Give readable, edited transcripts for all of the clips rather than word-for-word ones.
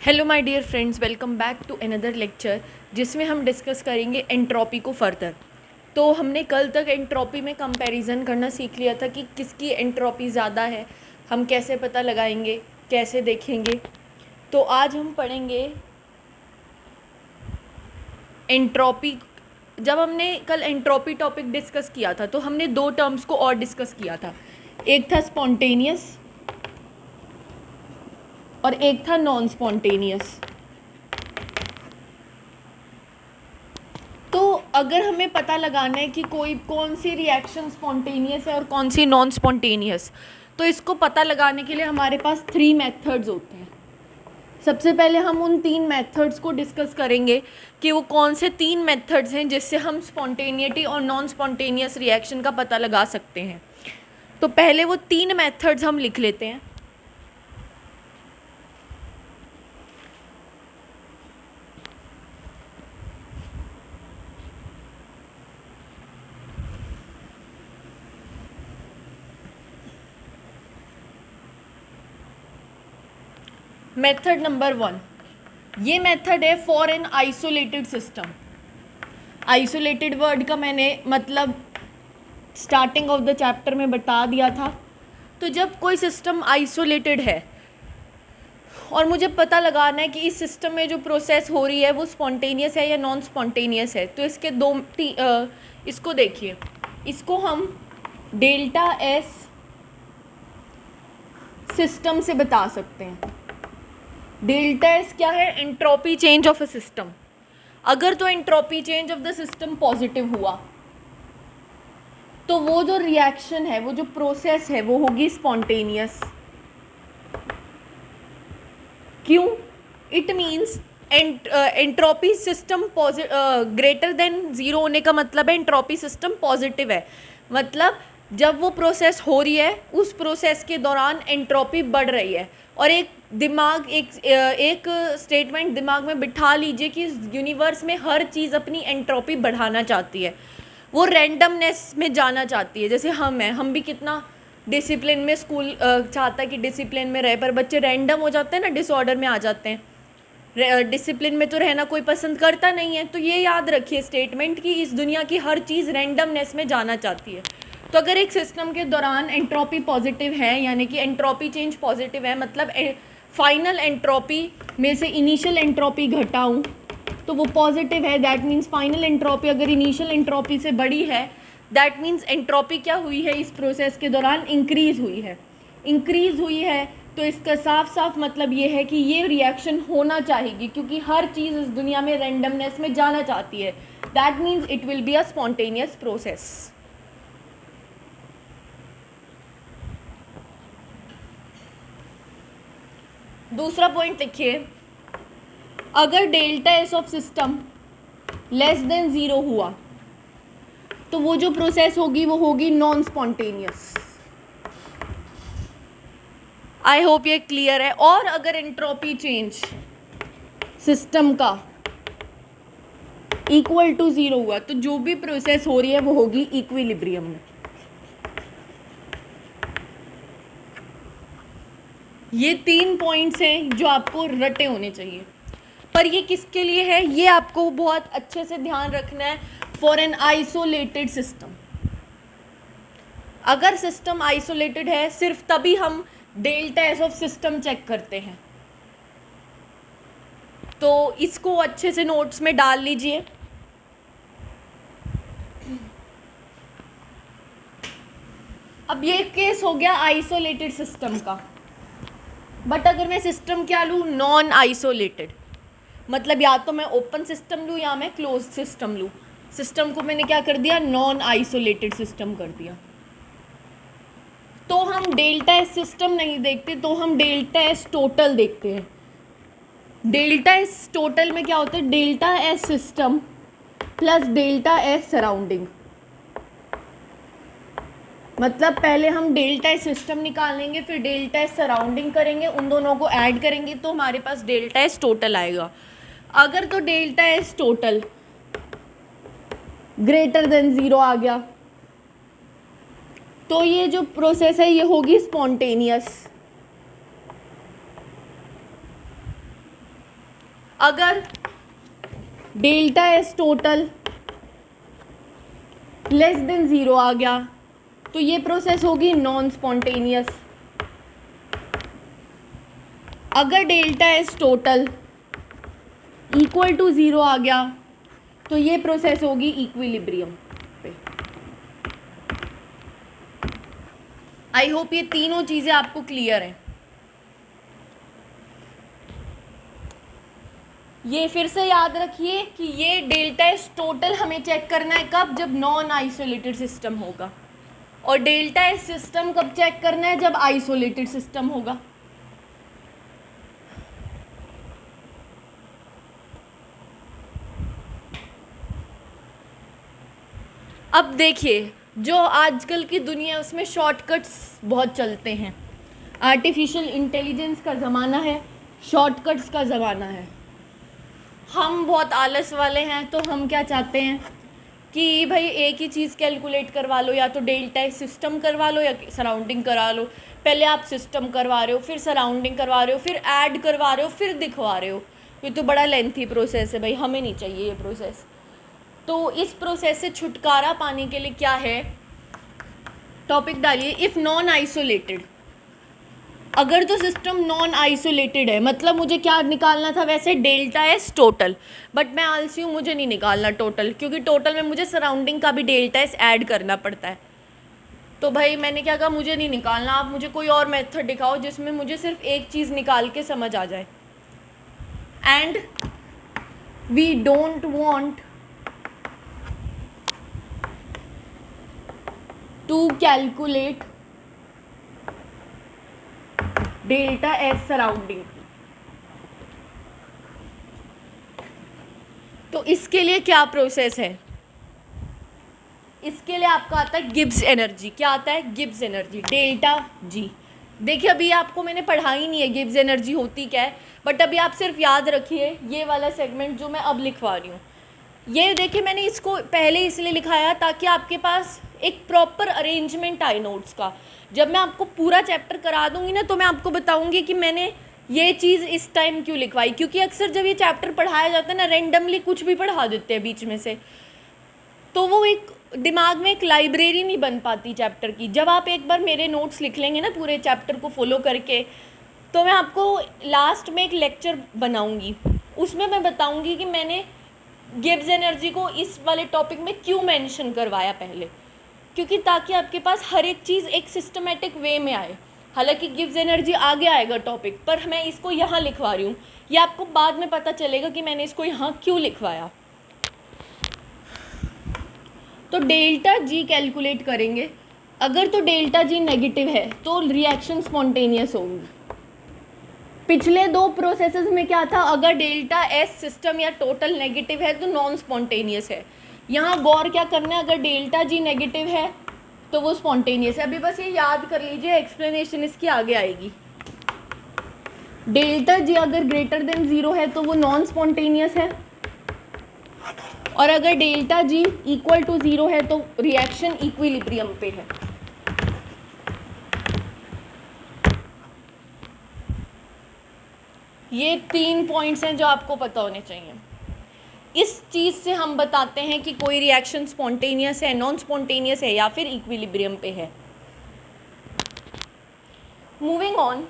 Hello my dear friends, welcome back to another lecture जिसमें हम discuss करेंगे entropy को फर्दर। तो हमने कल तक एंट्रोपी में कंपैरिजन करना सीख लिया था कि किसकी एंट्रोपी ज़्यादा है, हम कैसे पता लगाएंगे, कैसे देखेंगे। तो आज हम पढ़ेंगे एंट्रोपी। जब हमने कल एंट्रोपी टॉपिक डिस्कस किया था तो हमने दो टर्म्स को और डिस्कस किया था, एक था स्पॉन्टेनियस और एक था नॉन स्पॉन्टेनियस। तो अगर हमें पता लगाना है कि कौन सी रिएक्शन स्पॉन्टेनियस है और कौन सी नॉन स्पॉन्टेनियस, तो इसको पता लगाने के लिए हमारे पास 3 मेथड्स होते हैं। सबसे पहले हम उन 3 मेथड्स को डिस्कस करेंगे कि वो कौन से 3 मेथड्स हैं जिससे हम स्पॉन्टेनिटी और नॉन स्पॉन्टेनियस रिएक्शन का पता लगा सकते हैं। तो पहले वो 3 मेथड्स हम लिख लेते हैं। मेथड नंबर 1, ये मेथड है for an isolated system. Isolated word का मैंने मतलब स्टार्टिंग ऑफ द चैप्टर में बता दिया था। तो जब कोई सिस्टम आइसोलेटेड है और मुझे पता लगाना है कि इस सिस्टम में जो प्रोसेस हो रही है वो स्पॉन्टेनियस है या नॉन स्पॉन्टेनियस है, तो इसके इसको देखिए, इसको हम डेल्टा एस सिस्टम से बता सकते हैं। डेल्टा एस क्या है? Entropy change of a system. अगर तो entropy change of the system positive हुआ तो वो जो रिएक्शन है, वो जो प्रोसेस है, वो होगी स्पॉन्टेनियस। क्यों? It means entropy system greater than 0 होने का मतलब है एंट्रोपी सिस्टम पॉजिटिव है। मतलब जब वो प्रोसेस हो रही है उस प्रोसेस के दौरान एंट्रोपी बढ़ रही है। और एक स्टेटमेंट दिमाग में बिठा लीजिए कि यूनिवर्स में हर चीज़ अपनी एंट्रोपी बढ़ाना चाहती है, वो रैंडमनेस में जाना चाहती है। जैसे हम भी कितना डिसिप्लिन में स्कूल चाहता है कि डिसिप्लिन में रहे, पर बच्चे रैंडम हो जाते हैं ना, डिसऑर्डर में आ जाते हैं। डिसिप्लिन में तो रहना कोई पसंद करता नहीं है। तो ये याद रखिए स्टेटमेंट कि इस दुनिया की हर चीज़ रैंडमनेस में जाना चाहती है। तो अगर एक सिस्टम के दौरान एंट्रोपी पॉजिटिव है, यानी कि एंट्रोपी चेंज पॉजिटिव है, मतलब फाइनल एंट्रोपी में से इनिशियल एंट्रोपी घटाऊँ तो वो पॉजिटिव है। दैट मीन्स फाइनल एंट्रोपी अगर इनिशियल एंट्रोपी से बड़ी है, दैट मीन्स एंट्रोपी क्या हुई है इस प्रोसेस के दौरान? इंक्रीज हुई है। इंक्रीज हुई है तो इसका साफ साफ मतलब ये है कि ये रिएक्शन होना चाहिए, क्योंकि हर चीज़ इस दुनिया में रैंडमनेस में जाना चाहती है। That means it will be a spontaneous process. दूसरा पॉइंट देखिए, अगर delta S of system less than 0 हुआ तो वो जो प्रोसेस होगी वो होगी नॉन स्पॉन्टेनियस। आई होप ये क्लियर है। और अगर एंट्रोपी चेंज सिस्टम का इक्वल टू 0 हुआ तो जो भी प्रोसेस हो रही है वो होगी इक्विलिब्रियम में। ये 3 पॉइंट्स हैं जो आपको रटे होने चाहिए। पर ये किसके लिए है, ये आपको बहुत अच्छे से ध्यान रखना है। फॉर एन आइसोलेटेड सिस्टम, अगर सिस्टम आइसोलेटेड है सिर्फ तभी हम delta S of system check करते हैं। तो इसको अच्छे से नोट्स में डाल लीजिए। अब ये केस हो गया आइसोलेटेड सिस्टम का। बट अगर मैं सिस्टम क्या लूँ? Non isolated. मतलब या तो मैं ओपन सिस्टम लूँ या मैं क्लोज सिस्टम लूँ। सिस्टम को मैंने क्या कर दिया? नॉन आइसोलेटेड सिस्टम कर दिया। तो हम डेल्टा एस सिस्टम नहीं देखते, तो हम डेल्टा एस टोटल देखते हैं। डेल्टा एस टोटल में क्या होता है? Delta S system plus delta S surrounding. मतलब पहले हम डेल्टा एस सिस्टम निकालेंगे, फिर डेल्टा एस सराउंडिंग करेंगे, उन दोनों को ऐड करेंगे तो हमारे पास डेल्टा एस टोटल आएगा। अगर तो delta S total greater than 0 आ गया तो ये जो प्रोसेस है ये होगी स्पॉन्टेनियस। अगर delta S total less than 0 आ गया तो ये प्रोसेस होगी नॉन स्पॉन्टेनियस। अगर delta S total equal to 0 आ गया तो ये प्रोसेस होगी इक्विलिब्रियम पे। आई होप ये तीनों चीज़ें आपको क्लियर हैं। ये फिर से याद रखिए कि ये डेल्टा एस टोटल हमें चेक करना है कब, जब नॉन आइसोलेटेड सिस्टम होगा, और डेल्टा एस सिस्टम कब चेक करना है, जब आइसोलेटेड सिस्टम होगा। अब देखिए, जो आजकल की दुनिया है उसमें शॉर्टकट्स बहुत चलते हैं। आर्टिफिशियल इंटेलिजेंस का ज़माना है, शॉर्टकट्स का ज़माना है। हम बहुत आलस वाले हैं, तो हम क्या चाहते हैं कि भाई एक ही चीज़ कैलकुलेट करवा लो, या तो डेल्टा सिस्टम करवा लो या सराउंडिंग करा लो। पहले आप सिस्टम करवा रहे हो, फिर सराउंडिंग करवा रहे हो, फिर ऐड करवा रहे हो, फिर दिखवा रहे हो। ये तो बड़ा लेंथी प्रोसेस है भाई, हमें नहीं चाहिए ये प्रोसेस। तो इस प्रोसेस से छुटकारा पाने के लिए क्या है, टॉपिक डालिए इफ़ नॉन आइसोलेटेड। अगर तो सिस्टम नॉन आइसोलेटेड है, मतलब मुझे क्या निकालना था वैसे, डेल्टा एस टोटल, बट मैं आलसी हूँ, मुझे नहीं निकालना टोटल, क्योंकि टोटल में मुझे सराउंडिंग का भी डेल्टा एस ऐड करना पड़ता है। तो भाई मैंने क्या कहा, मुझे नहीं निकालना, आप मुझे कोई और मेथड दिखाओ जिसमें मुझे सिर्फ एक चीज़ निकाल के समझ आ जाए। And we don't want to calculate delta S surrounding. तो इसके लिए क्या प्रोसेस है, इसके लिए आपका आता है गिब्स एनर्जी। क्या आता है, गिब्स एनर्जी, डेल्टा जी। देखिए अभी आपको मैंने पढ़ा ही नहीं है गिब्स एनर्जी होती क्या है, बट अभी आप सिर्फ याद रखिए ये वाला सेगमेंट जो मैं अब लिखवा रही हूँ। ये देखिए मैंने इसको पहले इसलिए लिखाया ताकि आपके पास एक प्रॉपर अरेंजमेंट आए नोट्स का। जब मैं आपको पूरा चैप्टर करा दूंगी ना, तो मैं आपको बताऊंगी कि मैंने ये चीज़ इस टाइम क्यों लिखवाई, क्योंकि अक्सर जब ये चैप्टर पढ़ाया जाता है ना, रेंडमली कुछ भी पढ़ा देते हैं बीच में से, तो वो एक दिमाग में एक लाइब्रेरी नहीं बन पाती चैप्टर की। जब आप एक बार मेरे नोट्स लिख लेंगे ना पूरे चैप्टर को फॉलो करके, तो मैं आपको लास्ट में एक लेक्चर बनाऊंगी, उसमें मैं बताऊंगी कि मैंने गिब्स एनर्जी को इस वाले टॉपिक में क्यों मेंशन करवाया पहले, क्योंकि ताकि आपके पास हर एक चीज़ एक सिस्टमेटिक वे में आए। हालांकि गिब्स एनर्जी आगे आएगा टॉपिक, पर मैं इसको यहाँ लिखवा रही हूँ, ये आपको बाद में पता चलेगा कि मैंने इसको यहाँ क्यों लिखवाया। तो डेल्टा जी कैलकुलेट करेंगे। अगर तो डेल्टा जी नेगेटिव है तो रिएक्शन स्पॉन्टेनियस होगी। पिछले दो प्रोसेसेस में क्या था, अगर डेल्टा एस सिस्टम या टोटल नेगेटिव है तो नॉन स्पॉन्टेनियस है। यहाँ गौर क्या करना है, अगर डेल्टा जी नेगेटिव है तो वो स्पॉन्टेनियस है। अभी बस ये याद कर लीजिए, एक्सप्लेनेशन इसकी आगे आएगी। डेल्टा जी अगर ग्रेटर देन 0 है तो वो नॉन स्पॉन्टेनियस है, और अगर डेल्टा जी इक्वल टू 0 है तो रिएक्शन इक्विलिब्रियम पे है। ये 3 पॉइंट्स हैं जो आपको पता होने चाहिए। इस चीज़ से हम बताते हैं कि कोई रिएक्शन स्पॉन्टेनियस है, नॉन स्पॉन्टेनियस है, या फिर इक्विलिब्रियम पे है। मूविंग ऑन,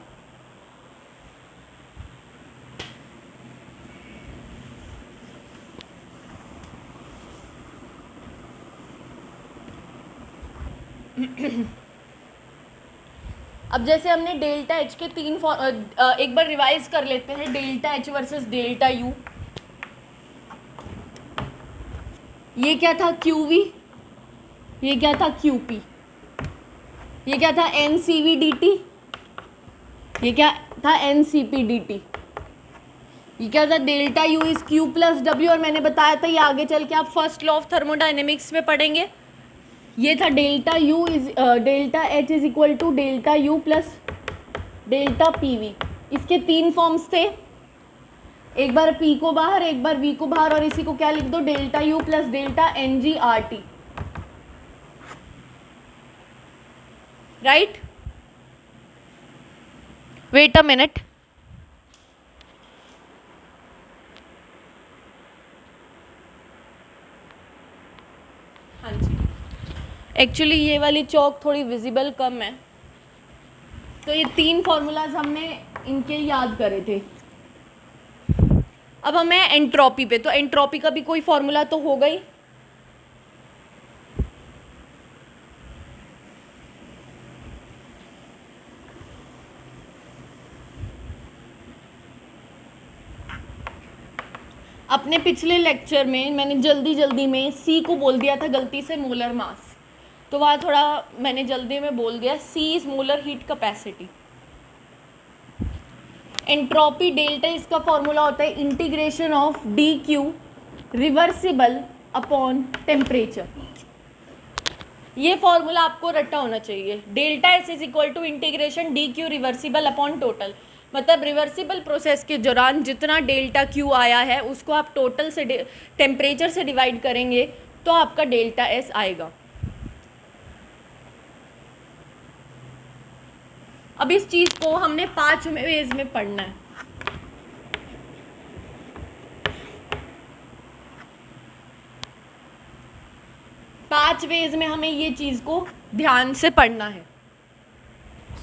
अब जैसे हमने डेल्टा एच के एक बार रिवाइज कर लेते हैं, delta H versus delta U. ये क्या था, क्यूवी, ये क्या था, क्यूपी, ये क्या था, एनसीवी डीटी, ये क्या था, एनसीपी डीटी, ये क्या था, delta U is Q plus W. और मैंने बताया था ये आगे चल के आप फर्स्ट लॉ ऑफ थर्मोडाइनेमिक्स में पढ़ेंगे। ये था delta U is delta H is equal to delta U plus delta P V. इसके 3 फॉर्म्स थे, एक बार पी को बाहर, एक बार वी को बाहर, और इसी को क्या लिख दो, delta U plus delta N G R T, right. Wait a minute, actually ये वाली चौक थोड़ी विजिबल कम है, तो ये 3 फॉर्मूलाज हमने इनके याद करे थे। अब हमें एंट्रोपी पे, तो एंट्रोपी का भी कोई फॉर्मूला तो होगा ही। अपने पिछले लेक्चर में मैंने जल्दी में सी को बोल दिया था गलती से मोलर मास, तो वहाँ थोड़ा मैंने जल्दी में बोल दिया, C is molar heat capacity. Entropy delta इसका फॉर्मूला होता है integration of D Q reversible upon temperature. ये फॉर्मूला आपको रट्टा होना चाहिए। Delta S is equal to integration D Q reversible upon total, मतलब रिवर्सिबल प्रोसेस के दौरान जितना डेल्टा क्यू आया है उसको आप टोटल से टेम्परेचर से डिवाइड करेंगे तो आपका डेल्टा एस आएगा। अब इस चीज़ को हमने 5 वेज में पढ़ना है। पांच वेज में हमें ये चीज़ को ध्यान से पढ़ना है।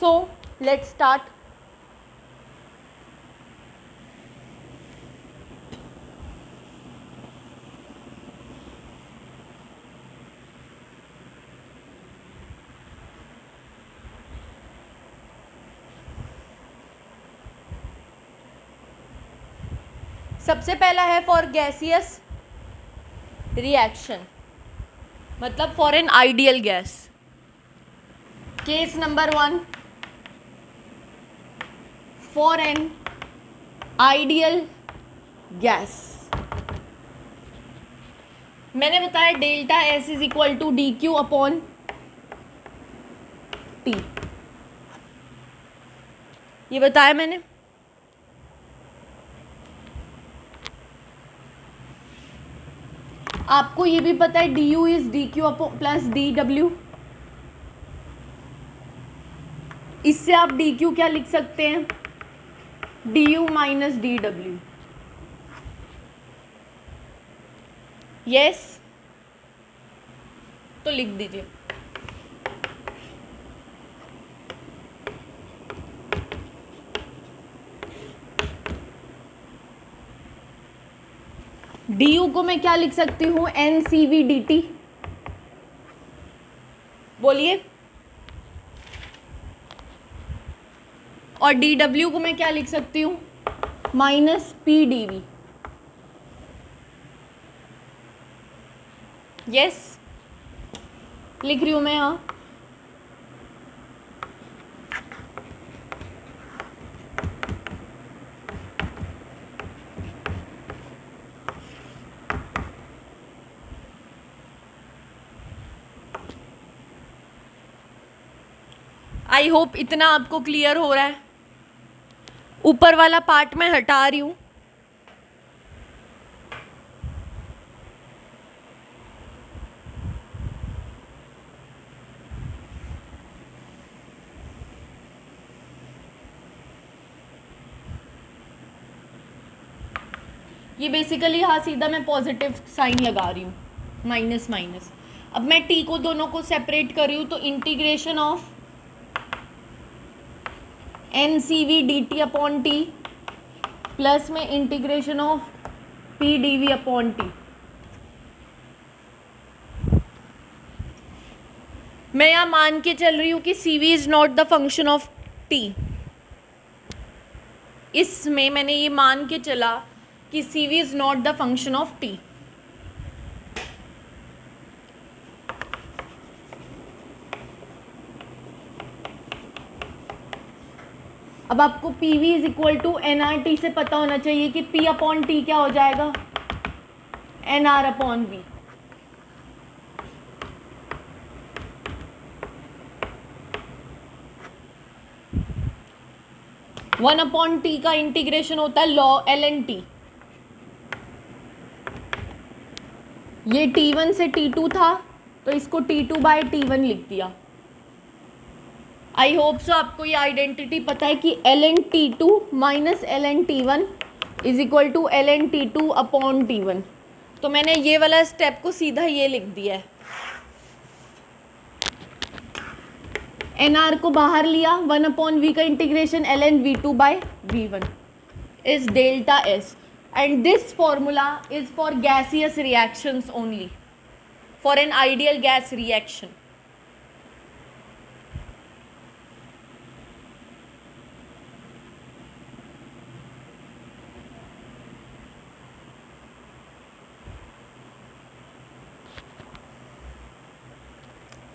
So let's start. सबसे पहला है फॉर गैसियस रिएक्शन, मतलब for an ideal gas. Case number 1, for an ideal gas मैंने बताया delta S is equal to D Q upon T, ये बताया मैंने। आपको ये भी पता है D U is D Q plus D W. इससे आप डी क्यू क्या लिख सकते हैं, D U minus D W. Yes, तो लिख दीजिए। डी यू को मैं क्या लिख सकती हूँ, N C V D T. बोलिए। और डी डब्ल्यू को मैं क्या लिख सकती हूँ, minus P D V. Yes, लिख रही हूँ मैं यहाँ। आई होप इतना आपको क्लियर हो रहा है। ऊपर वाला पार्ट मैं हटा रही हूँ। ये बेसिकली हाँ सीधा मैं पॉजिटिव साइन लगा रही हूँ, माइनस माइनस। अब मैं टी को दोनों को सेपरेट कर रही हूँ, तो integration of N C V D T upon T plus में integration of P D V upon T. मैं यहाँ मान के चल रही हूँ कि C V is not the function of T. इसमें मैंने ये मान के चला कि C V is not the function of T. अब आपको P V is equal to N R T से पता होना चाहिए कि पी अपॉन टी क्या हो जाएगा, N R upon V. One upon T का इंटीग्रेशन होता है लॉ एल एन टी। ये T1 से T2 था तो इसको T2 बाय T1 लिख दिया। आई होप सो आपको ये आइडेंटिटी पता है कि L N T two minus L N T one is equal to L N T two upon T1। तो मैंने ये वाला स्टेप को सीधा ये लिख दिया है। एन आर को बाहर लिया, 1/v का integration ln v2 by v1 इज delta S, and this formula is for gaseous reactions only, for an ideal gas reaction.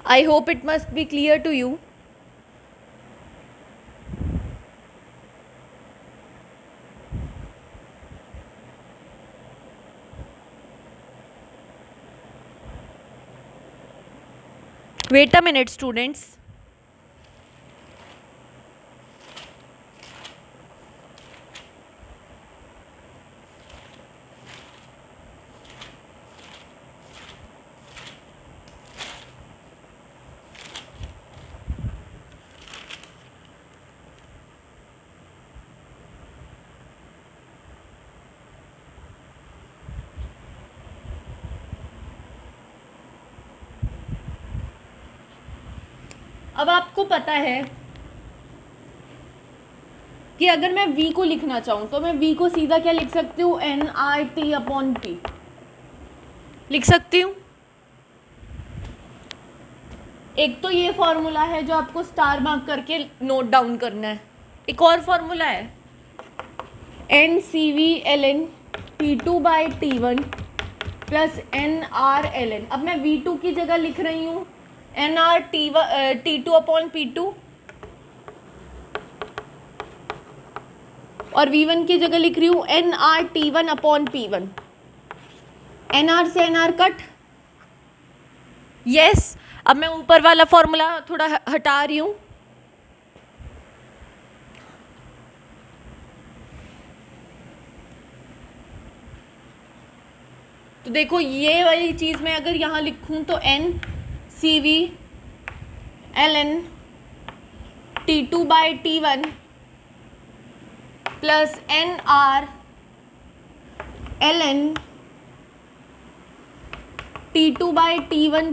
I hope it must be clear to you. Wait a minute, students. अब आपको पता है कि अगर मैं V को लिखना चाहूँ तो मैं V को सीधा क्या लिख सकती हूँ, NRT/P लिख सकती हूँ. एक तो ये फॉर्मूला है जो आपको स्टार मार्क करके नोट डाउन करना है. एक और फॉर्मूला है NCV ln T2/T1 plus NR/ln. अब मैं V2 की जगह लिख रही हूँ NRT2/P2 और V1 की जगह लिख रही हूँ NRT1/P1. NR से NR कट. यस. अब मैं ऊपर वाला फॉर्मूला थोड़ा हटा रही हूँ. तो देखो ये वाली चीज़ मैं अगर यहाँ लिखूँ तो NCV ln T2/T1 plus NR ln T2/T1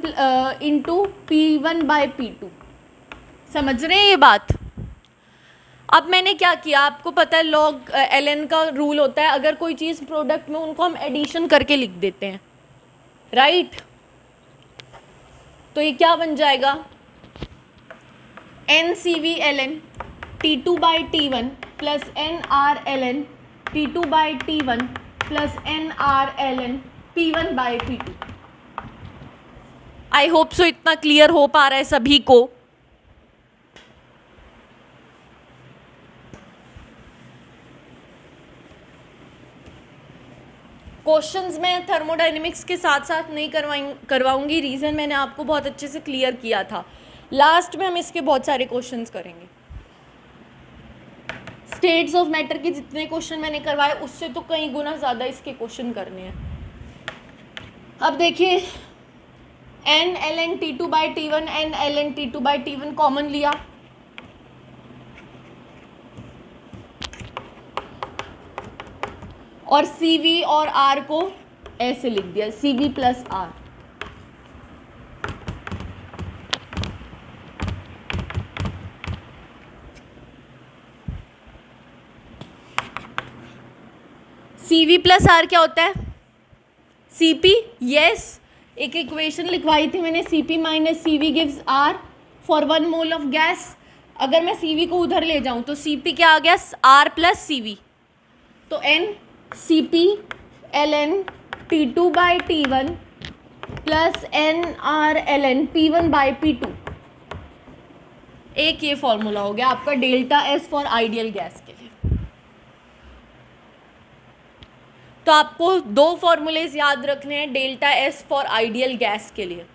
into P1/P2. समझ रहे हैं ये बात? अब मैंने क्या किया, आपको पता है log ln का रूल होता है, अगर कोई चीज़ प्रोडक्ट में उनको हम एडिशन करके लिख देते हैं, राइट? तो ये क्या बन जाएगा, NCV ln T2/T1 plus NR ln T2/T1 plus NR ln P1/P2. I hope so इतना क्लियर हो पा रहा है सभी को. क्वेश्चंस में थर्मोडायनेमिक्स के साथ साथ नहीं करवाऊंगी. रीज़न मैंने आपको बहुत अच्छे से क्लियर किया था. लास्ट में हम इसके बहुत सारे क्वेश्चंस करेंगे. स्टेट्स ऑफ मैटर के जितने क्वेश्चन मैंने करवाए उससे तो कई गुना ज़्यादा इसके क्वेश्चन करने हैं. अब देखिए n ln T2/T1 n ln T2/T1 common लिया, और CV और R को ऐसे लिख दिया, CV plus R. CV plus R क्या होता है, CP. यस, एक इक्वेशन लिखवाई थी मैंने, CP minus CV gives R for 1 mole of gas. अगर मैं CV को उधर ले जाऊं तो CP क्या आ गया, R प्लस CV. तो NCP ln T2/T1 plus NR ln P1/P2. एक ये फॉर्मूला हो गया आपका delta S for ideal gas के लिए. तो आपको दो फॉर्मूलेज याद रखने हैं delta S for ideal gas के लिए.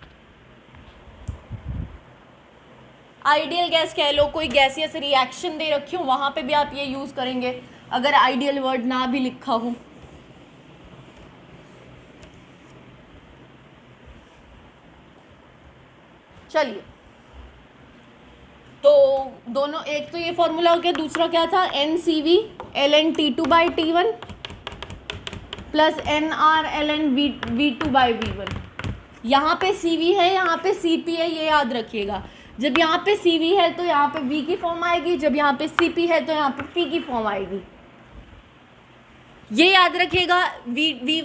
आइडियल गैस कह लो, कोई गैसियस रिएक्शन दे रखी हो वहाँ पे भी आप ये यूज़ करेंगे अगर आइडियल वर्ड ना भी लिखा हो. चलिए, तो दोनों, एक तो ये फॉर्मूला हो गया, दूसरा क्या था, NCV ln T2/T1 plus NR ln V2/V1. यहाँ पे CV है, यहाँ पे CP है, ये याद रखिएगा. जब यहाँ पे CV है तो यहाँ पे V की फॉर्म आएगी, जब यहाँ पे CP है तो यहाँ पे P की फॉर्म आएगी। ये याद रखिएगा, V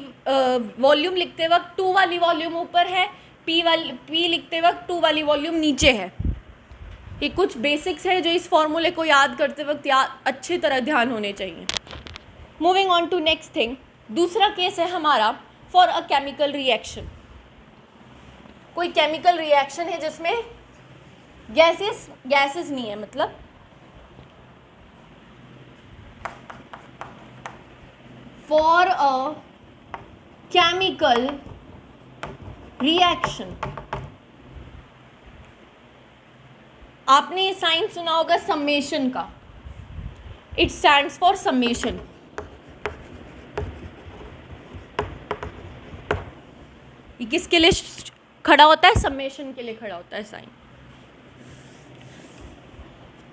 वॉल्यूम लिखते वक्त 2 वाली वॉल्यूम ऊपर है, P लिखते वक्त 2 वाली वॉल्यूम नीचे है। ये कुछ बेसिक्स है जो इस फॉर्मूले को याद करते वक्त अच्छी तरह ध्यान होने चाहिए। Moving on to next thing, दूसरा केस है हमारा फॉर अ केमिकल रिएक्शन। कोई केमिकल रिएक्शन है जिसमें गैसेस नहीं है, मतलब फॉर अ केमिकल रिएक्शन। आपने ये साइन सुना होगा समेशन का, इट स्टैंड्स फॉर समेशन। ये किसके लिए खड़ा होता है? समेशन के लिए खड़ा होता है साइन।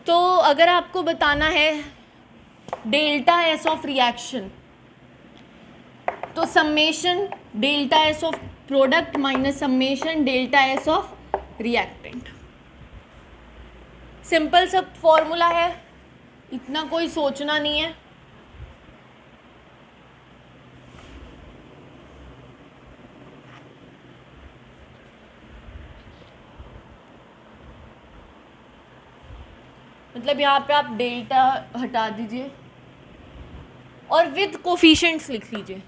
तो अगर आपको बताना है डेल्टा एस ऑफ रिएक्शन, तो summation delta S of product minus summation delta S of reactant. Simple सा फॉर्मूला है, इतना कोई सोचना नहीं है। मतलब यहाँ पे आप डेल्टा हटा दीजिए और विद कोफिशिएंट्स लिख लीजिए।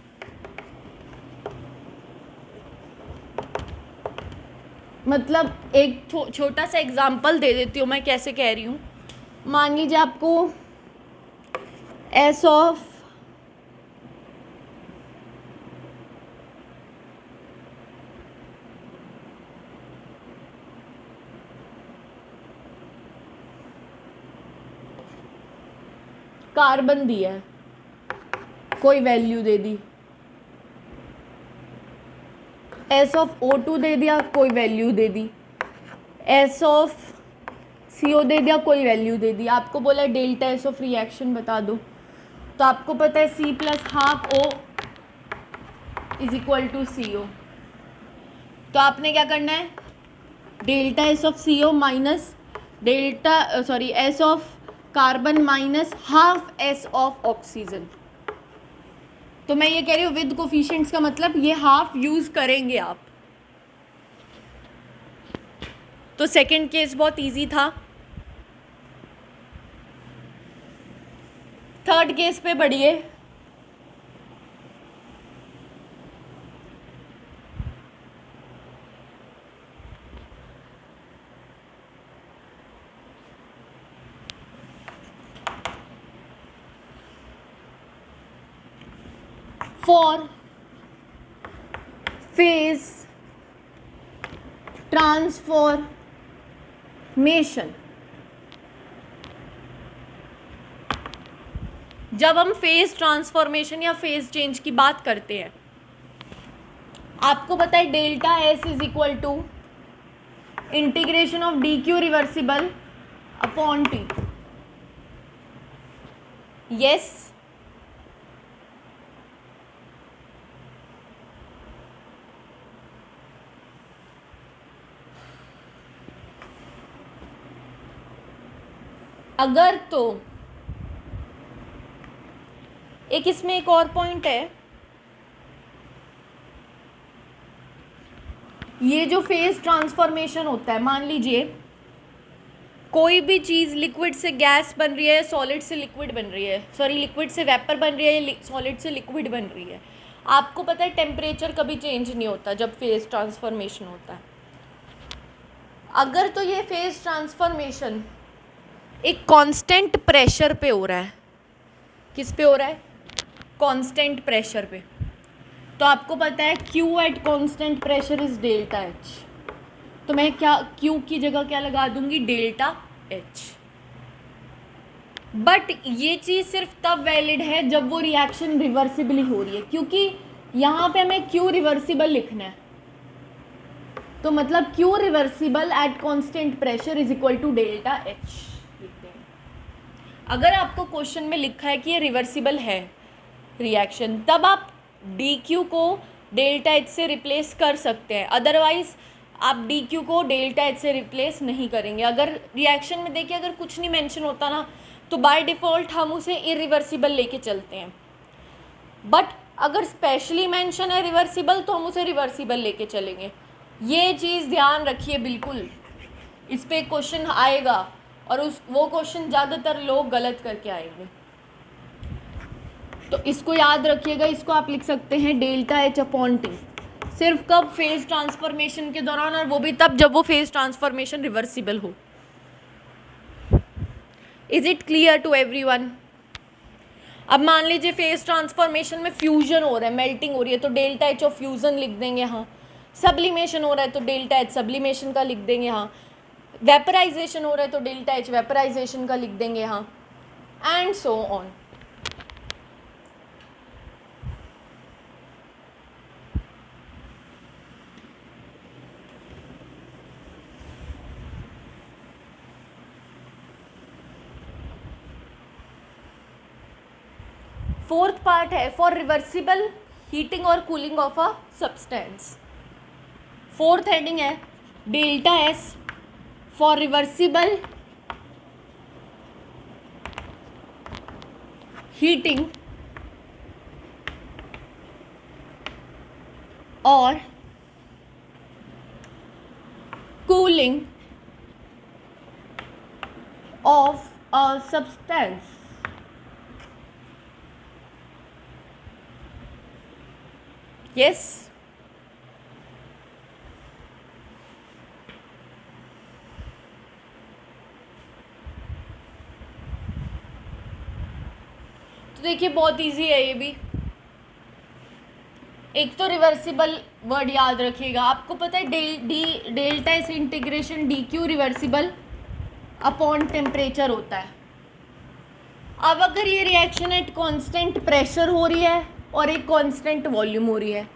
मतलब एक छोटा सा एग्जांपल दे देती हूँ मैं कैसे कह रही हूँ। मान लीजिए आपको एस ऑफ कार्बन दिया है, कोई value they the, S of O2 दे दिया, कोई value they the, S of CO दे दिया, कोई वैल्यू दे दी। आपको बोला डेल्टा एस ऑफ रिएक्शन बता दो, तो आपको पता है C plus half O is equal to CO। तो आपने क्या करना है, delta S of CO minus S of carbon minus half S of oxygen. तो मैं ये कह रही हूँ विद कोफिशिएंट्स का मतलब ये हाफ यूज करेंगे आप। तो सेकंड केस बहुत इजी था। थर्ड केस पे बढ़िए। फॉर फेज ट्रांसफॉर्मेशन, जब हम फेज ट्रांसफॉर्मेशन या फेज चेंज की बात करते हैं, आपको पता है delta S is equal to integration of DQ reversible upon T। Yes, अगर तो एक इसमें एक और पॉइंट है, ये जो फेज ट्रांसफॉर्मेशन होता है, मान लीजिए कोई भी चीज़ लिक्विड से गैस बन रही है, सॉलिड से लिक्विड बन रही है, सॉरी लिक्विड से वेपर बन रही है, सॉलिड से लिक्विड बन रही है। आपको पता है टेम्परेचर कभी चेंज नहीं होता जब फेज ट्रांसफॉर्मेशन होता है। अगर तो ये फेज ट्रांसफॉर्मेशन एक कांस्टेंट प्रेशर पे हो रहा है, किस पे हो रहा है? कांस्टेंट प्रेशर पे। तो आपको पता है Q eight constant pressure is delta H। तो मैं क्या Q की जगह क्या लगा दूंगी? Delta H। बट ये चीज़ सिर्फ तब वैलिड है जब वो रिएक्शन रिवर्सिबली हो रही है, क्योंकि यहाँ पे हमें Q रिवर्सिबल लिखना है। तो मतलब Q reversible at constant pressure is equal to delta H लिखते हैं। अगर आपको क्वेश्चन में लिखा है कि ये रिवर्सिबल है रिएक्शन, तब आप DQ को डेल्टा H से रिप्लेस कर सकते हैं। अदरवाइज आप डी क्यू को डेल्टा एच से रिप्लेस नहीं करेंगे। अगर रिएक्शन में देखिए अगर कुछ नहीं मेंशन होता ना तो बाय डिफ़ॉल्ट हम उसे इरिवर्सिबल लेके चलते हैं, बट अगर स्पेशली मेंशन है रिवर्सिबल तो हम उसे रिवर्सिबल लेके चलेंगे। ये चीज़ ध्यान रखिए बिल्कुल, इस पे क्वेश्चन आएगा और वो क्वेश्चन ज़्यादातर लोग गलत करके आएंगे, तो इसको याद रखिएगा। इसको आप लिख सकते हैं डेल्टा एच अपॉन टी, सिर्फ कब, फेज ट्रांसफॉर्मेशन के दौरान, और वो भी तब जब वो फेज ट्रांसफॉर्मेशन रिवर्सिबल हो। Is it clear to everyone? अब मान लीजिए फेज ट्रांसफॉर्मेशन में फ्यूजन हो रहा है, मेल्टिंग हो रही है, तो डेल्टा एच ऑफ फ्यूजन लिख देंगे यहाँ। सब्लिमेशन हो रहा है तो डेल्टा एच सब्लिमेशन का लिख देंगे यहाँ। वेपराइजेशन हो रहा है तो डेल्टा एच वेपराइजेशन का लिख देंगे यहाँ, and so on. Fourth part है फॉर रिवर्सिबल हीटिंग और cooling of a substance. Fourth heading है delta S for reversible heating और cooling of a substance. Yes, तो देखिए बहुत इजी है ये भी। एक तो रिवर्सिबल वर्ड याद रखिएगा, आपको पता है delta S integration D Q reversible upon temperature होता है। अब अगर ये रिएक्शन एट कांस्टेंट प्रेशर हो रही है और एक कांस्टेंट वॉल्यूम हो रही है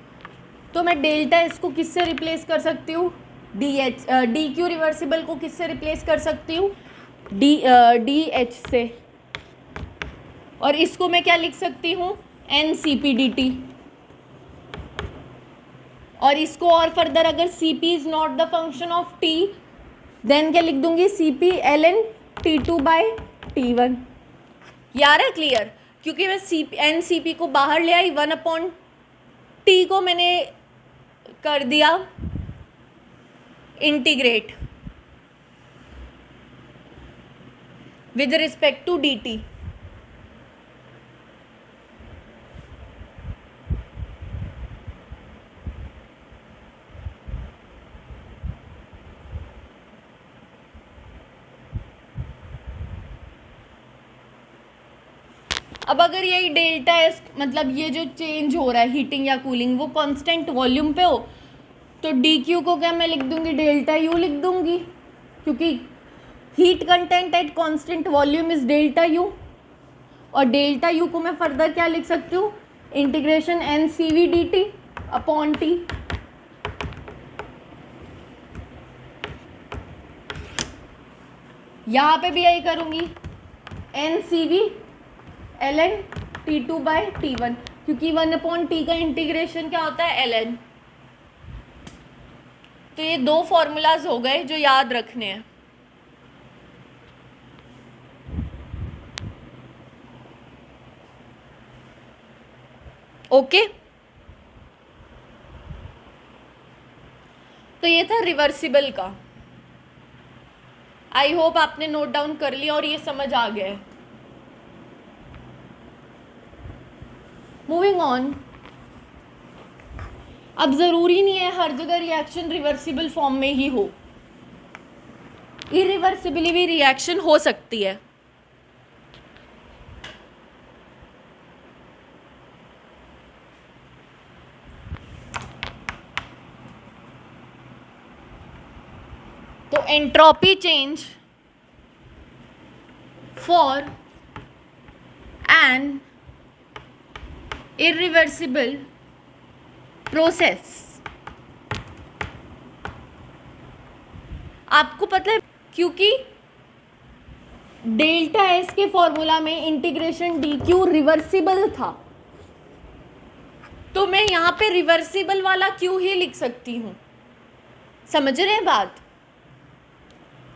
तो मैं डेल्टा एस को किससे रिप्लेस कर सकती हूँ? डी क्यू रिवर्सिबल को किससे रिप्लेस कर सकती हूँ? डी एच से। और इसको मैं क्या लिख सकती हूँ? N C P D T. और इसको और फर्दर अगर C P is not the function of T then क्या लिख दूंगी? C P L N T two by T one. यार है क्लियर? क्योंकि मैं एन सी पी को बाहर ले आई, 1/t को मैंने कर दिया integrate with respect to D T. अब अगर यही डेल्टा एस मतलब ये जो चेंज हो रहा है हीटिंग या कूलिंग वो कांस्टेंट वॉल्यूम पे हो तो डी क्यू को क्या मैं लिख दूंगी? डेल्टा यू लिख दूंगी, क्योंकि heat content at constant volume is delta U. और डेल्टा यू को मैं फर्दर क्या लिख सकती हूँ? Integration N C V D T upon T. यहाँ पे भी यही करूँगी, N C V L N T two by T one, क्योंकि 1/t का इंटीग्रेशन क्या होता है? L N. तो ये दो फॉर्मूलाज हो गए जो याद रखने हैं। ओके, तो ये था रिवर्सिबल का। आई होप आपने नोट डाउन कर लिया और ये समझ आ गया है। मूविंग ऑन, अब ज़रूरी नहीं है हर जगह रिएक्शन रिवर्सिबल फॉर्म में ही हो, इरिवर्सिबली भी रिएक्शन हो सकती है। तो entropy change for an irreversible process, आपको पता है क्योंकि डेल्टा एस के फॉर्मूला में इंटीग्रेशन डी क्यू रिवर्सिबल था तो मैं यहाँ पे रिवर्सिबल वाला क्यू ही लिख सकती हूँ। समझ रहे हैं बात?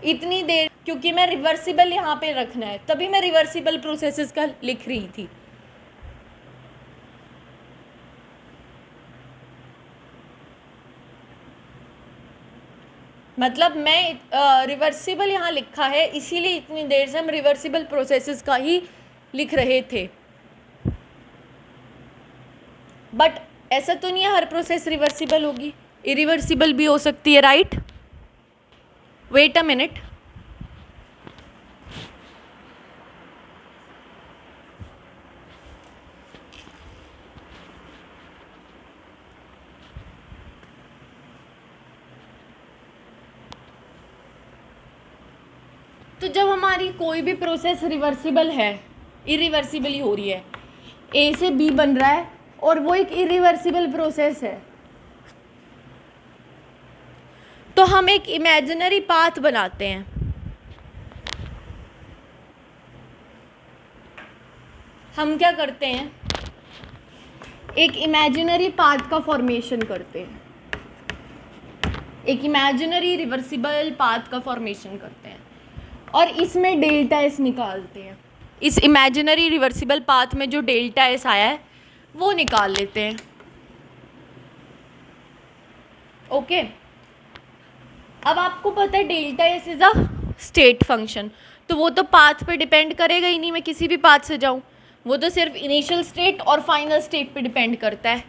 इतनी देर क्योंकि मैं रिवर्सिबल यहाँ पे रखना है, तभी मैं रिवर्सिबल प्रोसेसेस का लिख रही थी। मतलब मैं रिवर्सिबल यहाँ लिखा है, इसीलिए इतनी देर से हम रिवर्सिबल प्रोसेसेस का ही लिख रहे थे। बट ऐसा तो नहीं है हर प्रोसेस रिवर्सिबल होगी, इरिवर्सिबल भी हो सकती है, राइट? Wait a minute. तो जब हमारी कोई भी प्रोसेस रिवर्सिबल है, इरिवर्सिबल ही हो रही है, ए से बी बन रहा है और वो एक इरिवर्सिबल प्रोसेस है, तो हम एक इमेजिनरी पाथ बनाते हैं। हम क्या करते हैं? एक इमेजिनरी पाथ का फॉर्मेशन करते हैं, एक इमेजिनरी रिवर्सिबल पाथ का फॉर्मेशन करते हैं और इसमें डेल्टा एस निकालते हैं। इस इमेजिनरी रिवर्सिबल पाथ में जो डेल्टा एस आया है वो निकाल लेते हैं। ओके, अब आपको पता है delta S is a state function, तो वो तो पाथ पे डिपेंड करेगा ही नहीं, मैं किसी भी पाथ से जाऊँ, वो तो सिर्फ इनिशियल स्टेट और फाइनल स्टेट पे डिपेंड करता है।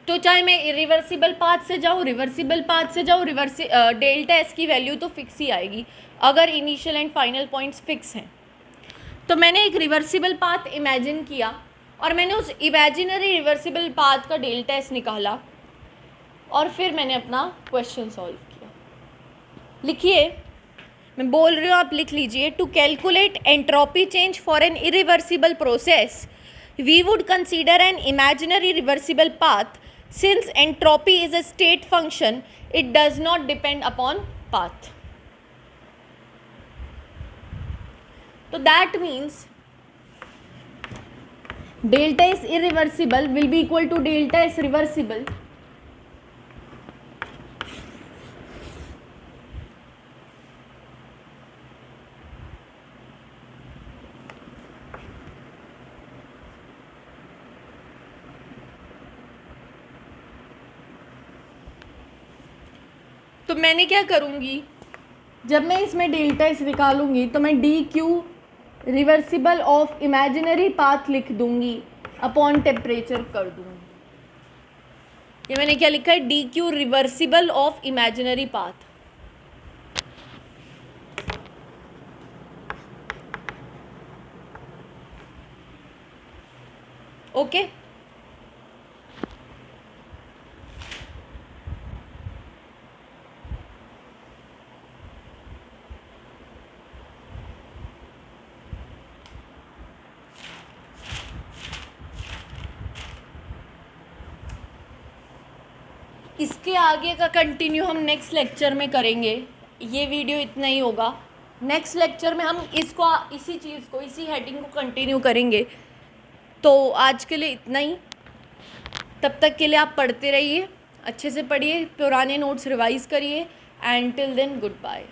तो चाहे मैं रिवर्सिबल पाथ से जाऊँ, रिवर्सिबल पाथ से जाऊँ, डेल्टा एस की वैल्यू तो फिक्स ही आएगी अगर initial and final points fix हैं। तो मैंने एक रिवर्सिबल पाथ इमेजिन किया और मैंने उस इमेजिनरी रिवर्सिबल पाथ का डेल्टा एस निकाला और फिर मैंने अपना क्वेश्चन सॉल्व किया। लिखिए, मैं बोल रही हूँ, आप लिख लीजिए। To calculate entropy change for an irreversible process we would consider an imaginary reversible path since entropy is a state function it does not depend upon path. तो that means delta S irreversible will be equal to delta S reversible तो मैंने क्या करूँगी, जब मैं इसमें delta S निकालूंगी तो मैं D Q reversible of imaginary path लिख दूंगी अपॉन टेम्परेचर कर दूंगी। ये मैंने क्या लिखा है? D Q reversible of imaginary path. Okay, इसके आगे का कंटिन्यू हम नेक्स्ट लेक्चर में करेंगे। ये वीडियो इतना ही होगा। नेक्स्ट लेक्चर में हम इसको, इसी चीज़ को, इसी हेडिंग को कंटिन्यू करेंगे। तो आज के लिए इतना ही। तब तक के लिए आप पढ़ते रहिए, अच्छे से पढ़िए, पुराने नोट्स रिवाइज़ करिए and till then good bye.